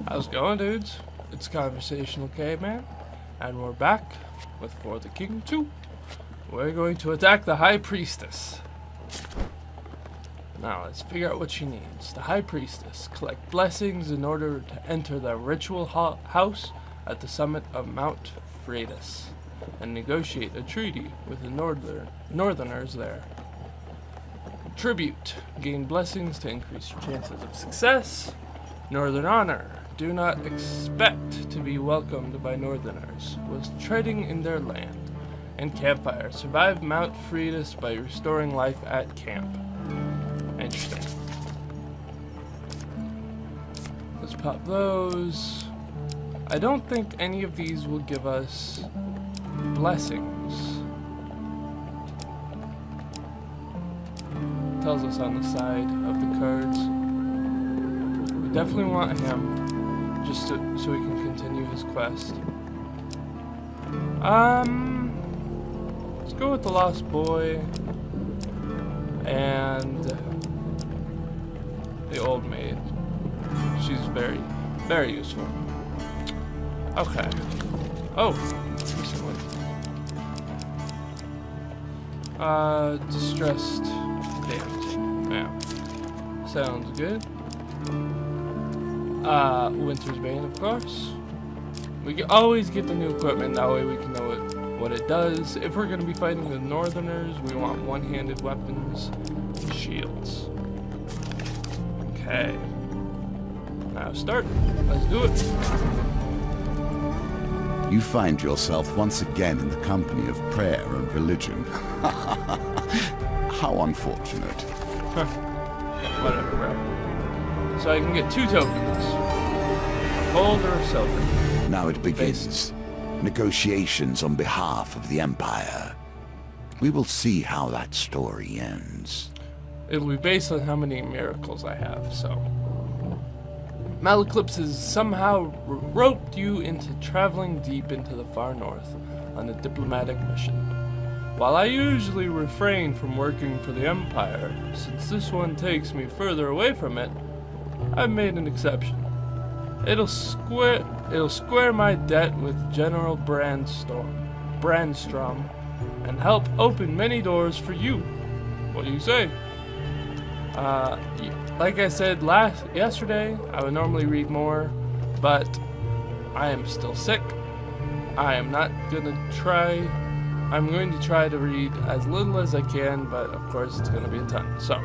How's it going, dudes? It's Conversational Caveman, and we're back with For the King 2. We're going to attack the High Priestess. Now, let's figure out what she needs. The High Priestess. Collect blessings in order to enter the ritual house at the summit of Mount Priestess, and negotiate a treaty with the northerners there. Tribute. Gain blessings to increase your chances of success. Northern honor. Do not expect to be welcomed by northerners whilst treading in their land. And campfire. Survive Mount Priestess by restoring life at camp. Interesting. Let's pop those. I don't think any of these will give us blessings. Tells us on the side of the cards. We definitely want him, just so we can continue his quest. Let's go with the Lost Boy and the Old Maid. She's very, very useful. Okay. Oh, recently. Distressed damage. Yeah. Sounds good. Winter's Bane, of course. We can always get the new equipment, that way we can know what it does. If we're going to be fighting the northerners, we want one-handed weapons and shields. Okay. Now start. Let's do it. You find yourself once again in the company of prayer and religion. How unfortunate. Whatever, bro. So I can get 2 tokens. Gold or silver. Now it begins. Negotiations on behalf of the Empire. We will see how that story ends. It'll be based on how many miracles I have, so. Malaclypse has somehow roped you into traveling deep into the far north on a diplomatic mission. While I usually refrain from working for the Empire, since this one takes me further away from it, I've made an exception. It'll square my debt with General Brandstrom and help open many doors for you. What do you say? Like I said yesterday, I would normally read more, but I am still sick. I'm going to try to read as little as I can, but of course it's going to be a ton. So,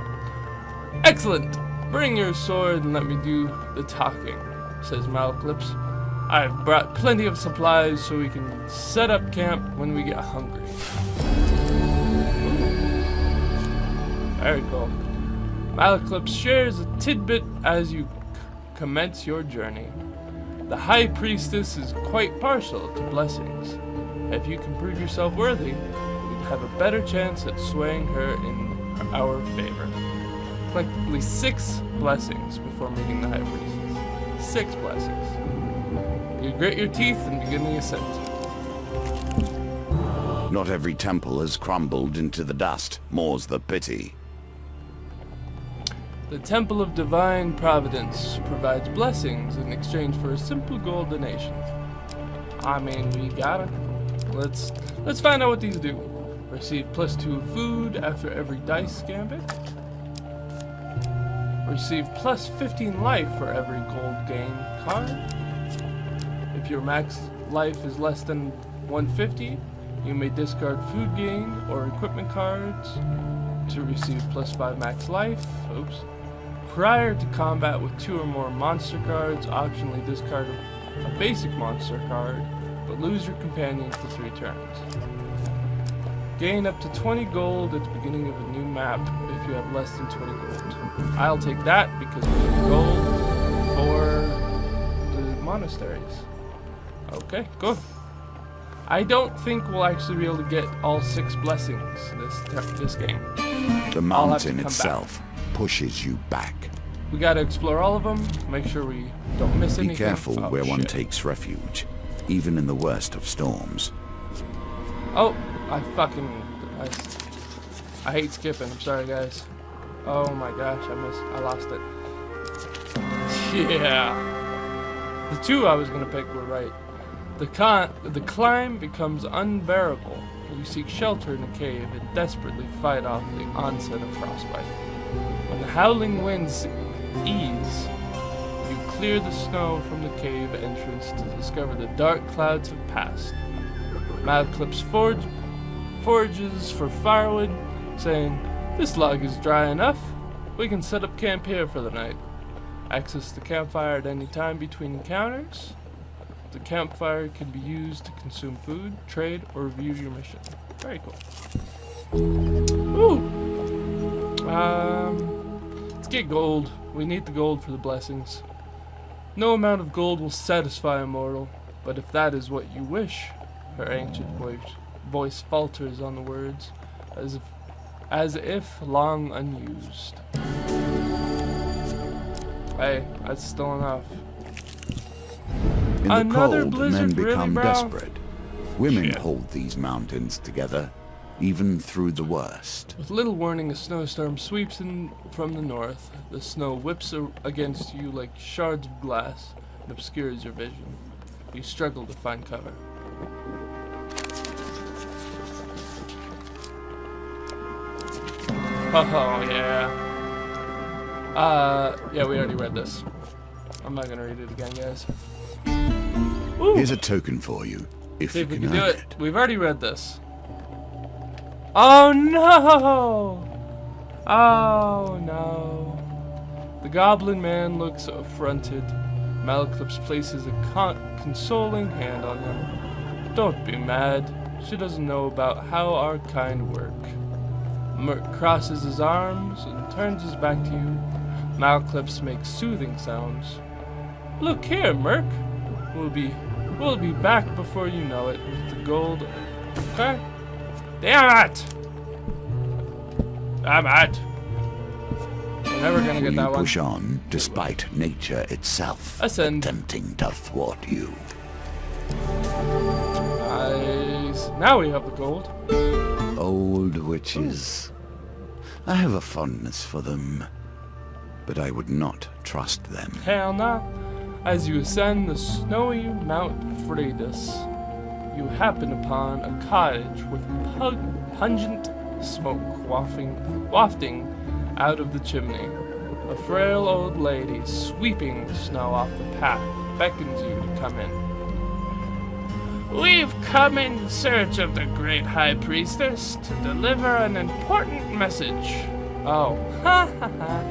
excellent! Bring your sword and let me do the talking, says Malaclypse. I've brought plenty of supplies so we can set up camp when we get hungry. Very cool. Malaclypse shares a tidbit as you commence your journey. The High Priestess is quite partial to blessings. If you can prove yourself worthy, we'd have a better chance at swaying her in our favor. Collectively 6 blessings before meeting the High Priestess. 6 blessings. You grit your teeth and begin the ascent. Not every temple has crumbled into the dust, more's the pity. The Temple of Divine Providence provides blessings in exchange for a simple gold donation. I mean, we gotta. Let's find out what these do. Receive +2 food after every dice gambit. Receive +15 life for every gold gain card. If your max life is less than 150, you may discard food gain or equipment cards to receive +5 max life. Oops. Prior to combat with 2 or more monster cards, optionally discard a basic monster card, but lose your companion for 3 turns. Gain up to 20 gold at the beginning of a new map if you have less than 20 gold. I'll take that because we need gold for the monasteries. Okay, good. I don't think we'll actually be able to get all 6 blessings this game. The mountain itself pushes you back. We gotta explore all of them, make sure we don't miss anything. Be careful where one takes refuge, even in the worst of storms. Oh, I hate skipping, I'm sorry guys. Oh my gosh, I lost it. Yeah. The two I was gonna pick were right. The climb becomes unbearable. You seek shelter in a cave and desperately fight off the onset of frostbite. When the howling winds ease, you clear the snow from the cave entrance to discover the dark clouds have passed. Madclips forages for firewood, saying, "This log is dry enough. We can set up camp here for the night." Access the campfire at any time between encounters. The campfire can be used to consume food, trade, or review your mission. Very cool. Ooh! Let's get gold. We need the gold for the blessings. No amount of gold will satisfy a mortal, but if that is what you wish, her ancient voice falters on the words, as if long unused. Hey, that's still enough. In the Another cold, blizzard, men really, become bro? desperate. Women Shit. hold these mountains together, even through the worst. With little warning, a snowstorm sweeps in from the north. The snow whips against you like shards of glass and obscures your vision. You struggle to find cover. Oh, yeah. Yeah, we already read this. I'm not gonna read it again, guys. Ooh. Here's a token for you, if See you if we can can do earn it. We've already read this. Oh no! Oh no. The goblin man looks affronted. Malclips places a consoling hand on him. Don't be mad. She doesn't know about how our kind work. Merc crosses his arms and turns his back to you. Malclips makes soothing sounds. Look here, Merc. We'll be back before you know it with the gold. Okay? Damn it! Damn it! We're never gonna get We that one. push on, despite nature itself Ascend. attempting to thwart you. Nice. Now we have the gold. Old witches. I have a fondness for them, but I would not trust them. Hell no. As you ascend the snowy Mount Freitas, you happen upon a cottage with pungent smoke wafting out of the chimney. A frail old lady sweeping the snow off the path beckons you to come in. We've come in search of the great high priestess to deliver an important message. Oh, ha ha ha.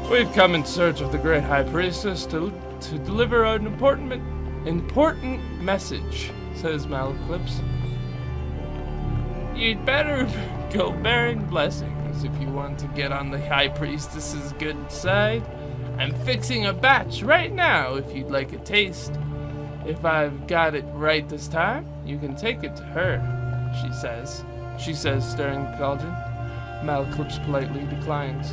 We've come in search of the great high priestess to deliver an important message, says Malclips. You'd better go bearing blessings if you want to get on the high priestess's good side. I'm fixing a batch right now if you'd like a taste. If I've got it right this time, you can take it to her, she says, stirring the cauldron. Malclips politely declines.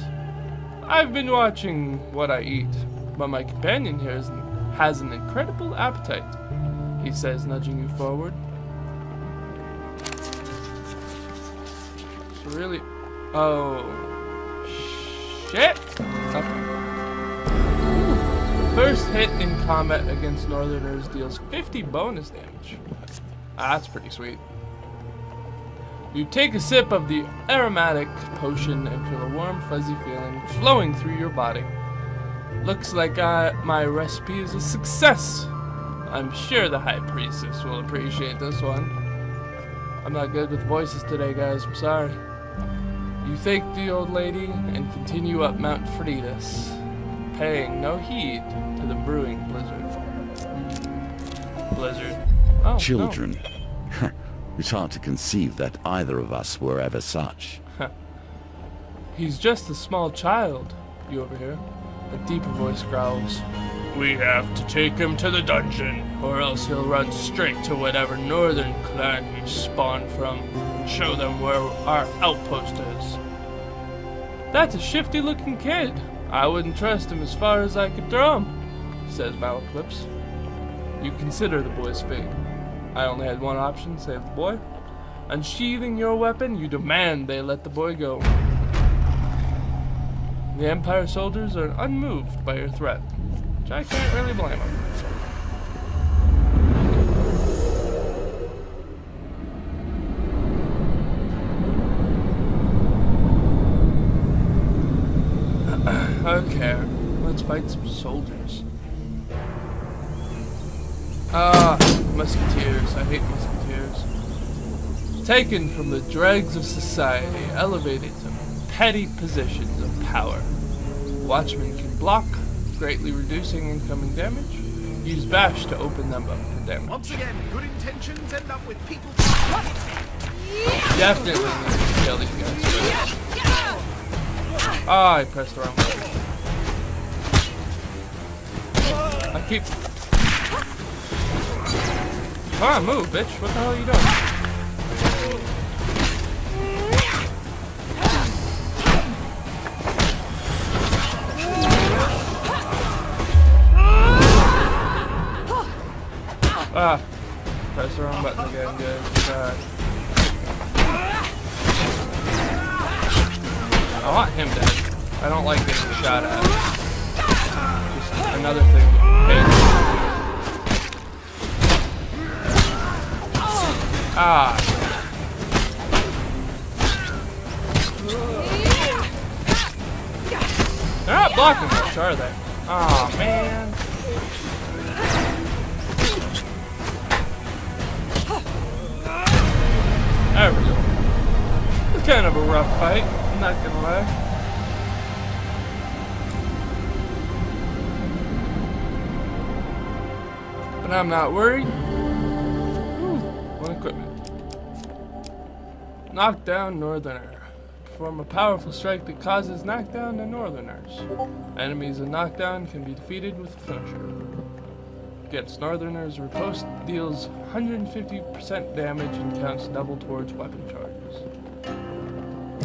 I've been watching what I eat, but my companion here has an incredible appetite, he says, nudging you forward. So really... Oh... Shit! Okay. First hit in combat against Northerners deals 50 bonus damage. That's pretty sweet. You take a sip of the aromatic potion and feel a warm, fuzzy feeling flowing through your body. Looks like my recipe is a success. I'm sure the High Priestess will appreciate this one. I'm not good with voices today, guys. I'm sorry. You thank the old lady and continue up Mount Freitas, paying no heed to the brewing blizzard. Oh, Children. It's hard to conceive that either of us were ever such. No. He's just a small child, you overhear. A deeper voice growls. We have to take him to the dungeon, or else he'll run straight to whatever northern clan he spawned from and show them where our outpost is. That's a shifty-looking kid. I wouldn't trust him as far as I could throw him, says Malclips. You consider the boy's fate. I only had one option, save the boy. Unsheathing your weapon, you demand they let the boy go. The Empire soldiers are unmoved by your threat. Which I can't really blame him. Okay, let's fight some soldiers. Ah, musketeers. I hate musketeers. Taken from the dregs of society, elevated to petty positions of power. Watchmen can block, greatly reducing incoming damage. Use bash to open them up for damage. Once again, good intentions end up with people. Definitely need to kill these guys. Ah, I pressed the wrong button. I keep... Come on, move, bitch. What the hell are you doing? Ah, press the wrong button again, guys. I want him dead. I don't like getting shot at. Just another thing. Ah. They're not blocking much, are they? Oh man. There we go. It's kind of a rough fight, I'm not gonna lie. But I'm not worried. One equipment. Knockdown Northerner. Perform a powerful strike that causes knockdown to Northerners. Enemies in knockdown can be defeated with a finisher. Against Northerners, riposte deals 150% damage and counts double towards weapon charges.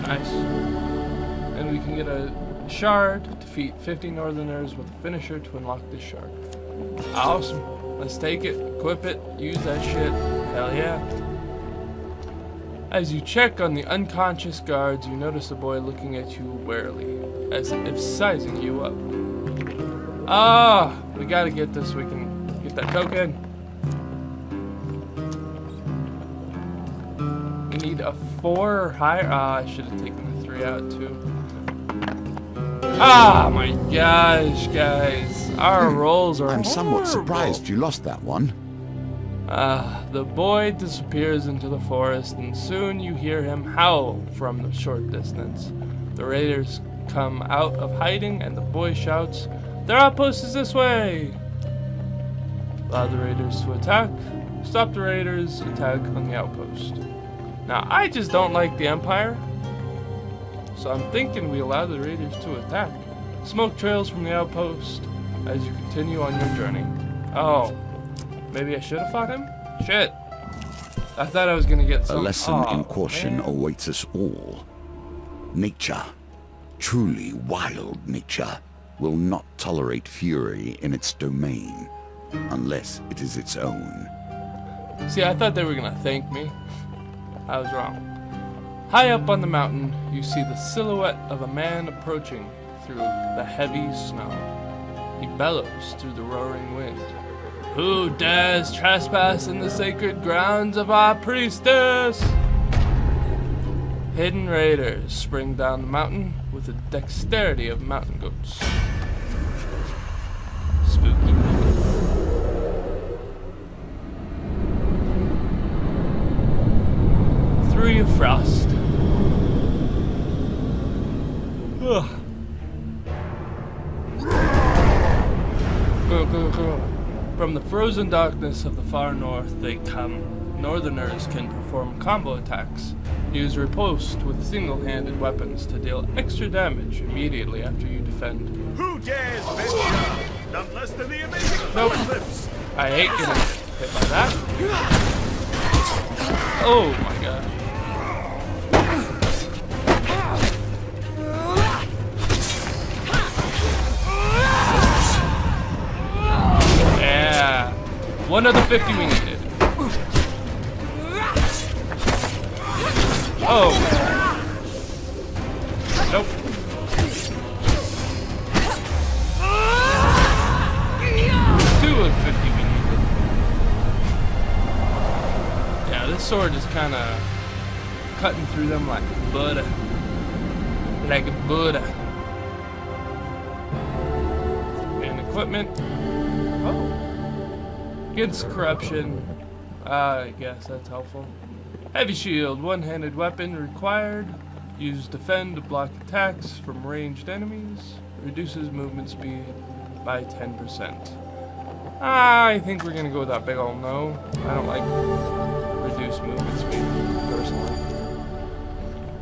Nice. And we can get a shard to defeat 50 Northerners with a finisher to unlock this shard. Awesome. Let's take it, equip it, use that shit. Hell yeah. As you check on the unconscious guards, you notice a boy looking at you warily, as if sizing you up. Ah, we gotta get this so we can get that token. We need a 4 or higher. Ah, I should have taken the 3 out too. Ah, my gosh, guys. Our rolls are I'm somewhat horrible. surprised you lost that one. The boy disappears into the forest, and soon you hear him howl from the short distance. The raiders come out of hiding, and the boy shouts, "Their outpost is this way!" Allow the raiders to attack. Stop the raiders' attack on the outpost. Now, I just don't like the Empire, so I'm thinking we allow the raiders to attack. Smoke trails from the outpost as you continue on your journey. Oh. Maybe I should have fought him? Shit. I thought I was gonna get some... A lesson in caution awaits us all. Nature, truly wild nature, will not tolerate fury in its domain, unless it is its own. See, I thought they were gonna thank me. I was wrong. High up on the mountain, you see the silhouette of a man approaching through the heavy snow. He bellows through the roaring wind. Who dares trespass in the sacred grounds of our priestess? Hidden raiders spring down the mountain with the dexterity of mountain goats. Spooky. 3 of frost. Ugh. Go. From the frozen darkness of the far north they come. Northerners can perform combo attacks. Use riposte with single-handed weapons to deal extra damage immediately after you defend. Who dares venture? None less than the amazing Nope. Eclipse. I hate getting hit by that. Oh my god. Yeah. One of the 50 we needed. Oh. Nope. sword is kind of cutting through them like butter. Like butter. And equipment. Oh. Against corruption. I guess that's helpful. Heavy shield, one-handed weapon required. Use defend to block attacks from ranged enemies. Reduces movement speed by 10%. I think we're gonna go with that big ol' no. I don't like reduced movement speed, personally.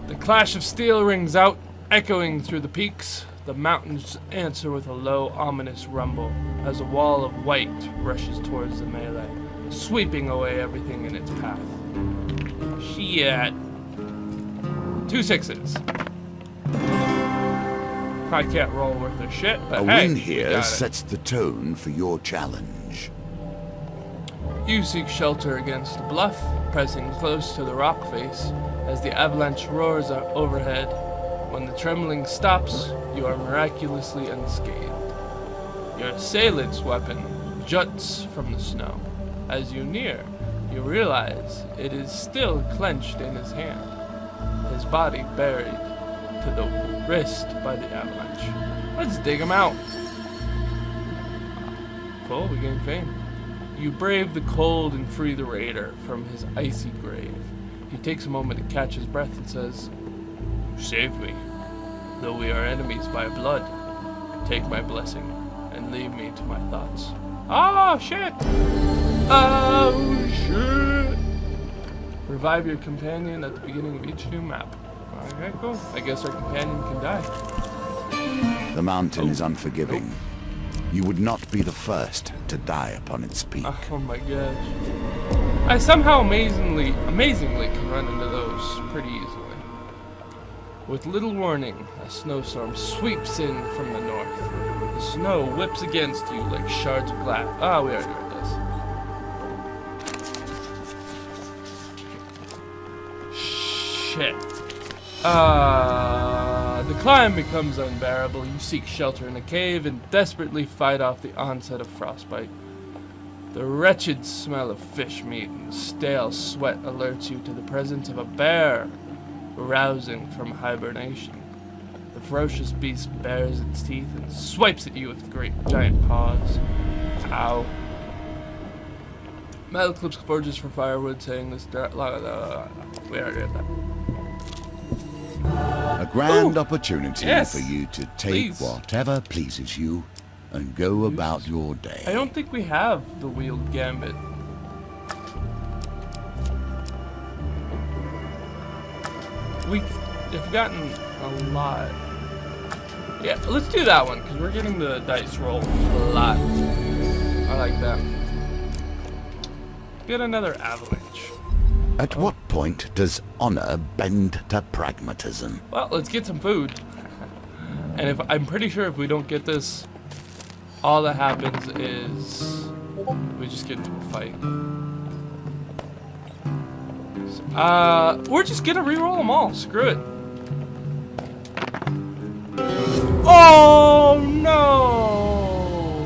The clash of steel rings out, echoing through the peaks. The mountains answer with a low, ominous rumble as a wall of white rushes towards the melee, sweeping away everything in its path. Shit. 2 6s. I can't roll worth a shit, but a hey, win we here got it. sets the tone for your challenge. You seek shelter against the bluff, pressing close to the rock face as the avalanche roars overhead. When the trembling stops, you are miraculously unscathed. Your assailant's weapon juts from the snow. As you near, you realize it is still clenched in his hand, his body buried to the wrist by the avalanche. Let's dig him out. Cool, we gain fame. You brave the cold and free the raider from his icy grave. He takes a moment to catch his breath and says, "You saved me, though we are enemies by blood. Take my blessing and leave me to my thoughts." Oh shit! Oh shit! Revive your companion at the beginning of each new map. Okay, cool. I guess our companion can die. The mountain is unforgiving. You would not be the first to die upon its peak. Oh my gosh. I somehow amazingly can run into those pretty easily. With little warning, a snowstorm sweeps in from the north. The snow whips against you like shards of glass. Ah, we already read this. Shit. The climb becomes unbearable. You seek shelter in a cave and desperately fight off the onset of frostbite. The wretched smell of fish meat and stale sweat alerts you to the presence of a bear rousing from hibernation. The ferocious beast bares its teeth and swipes at you with great giant paws. Ow. Metal clips forges for firewood, saying this we already read that. A grand opportunity yes, for you to take please. whatever pleases you and go about your day. I don't think we have the wheeled gambit. We've gotten a lot. Yeah, let's do that one, because we're getting the dice roll a lot. I like that. Get another avalanche. At what point does honor bend to pragmatism? Well, let's get some food. And I'm pretty sure if we don't get this, all that happens is we just get into a fight. We're just gonna reroll them all. Screw it. Oh no!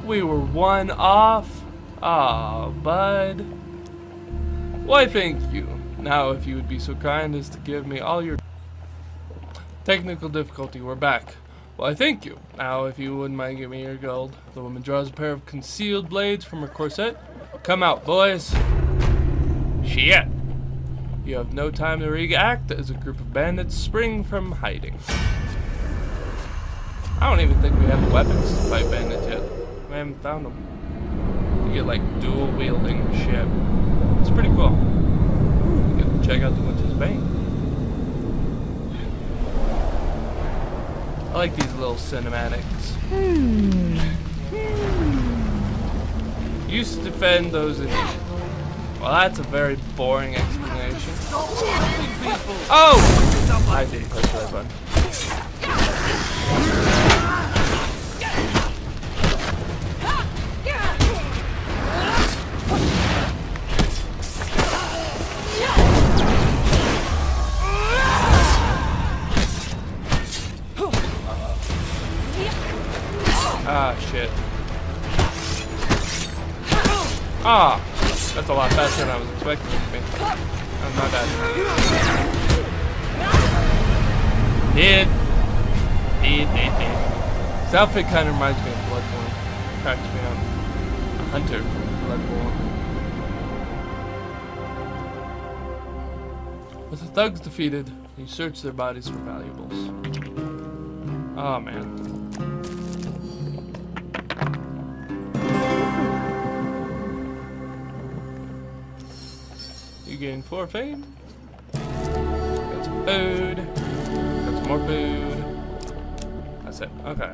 We were one off. Ah, bud. Why, thank you. Now, if you would be so kind as to give me all your technical difficulty, we're back. Why, thank you. Now, if you wouldn't mind giving me your gold. The woman draws a pair of concealed blades from her corset. Come out, boys. Shit. You have no time to react as a group of bandits spring from hiding. I don't even think we have the weapons to fight bandits yet. We haven't found them. You get like dual wielding shit. It's pretty cool. You get to check out the Winter's Bane. I like these little cinematics. Used to defend those in. Well, that's a very boring explanation. Oh! I did push that button. Ah, shit. Ah! That's a lot faster than I was expecting it to be. Oh, my bad. Hit. This outfit kind of reminds me of Bloodborne. Cracks me up. A hunter from Bloodborne. With the thugs defeated, you search their bodies for valuables. Oh man. You gain 4 fame. Got some food. Got some more food. That's it. Okay.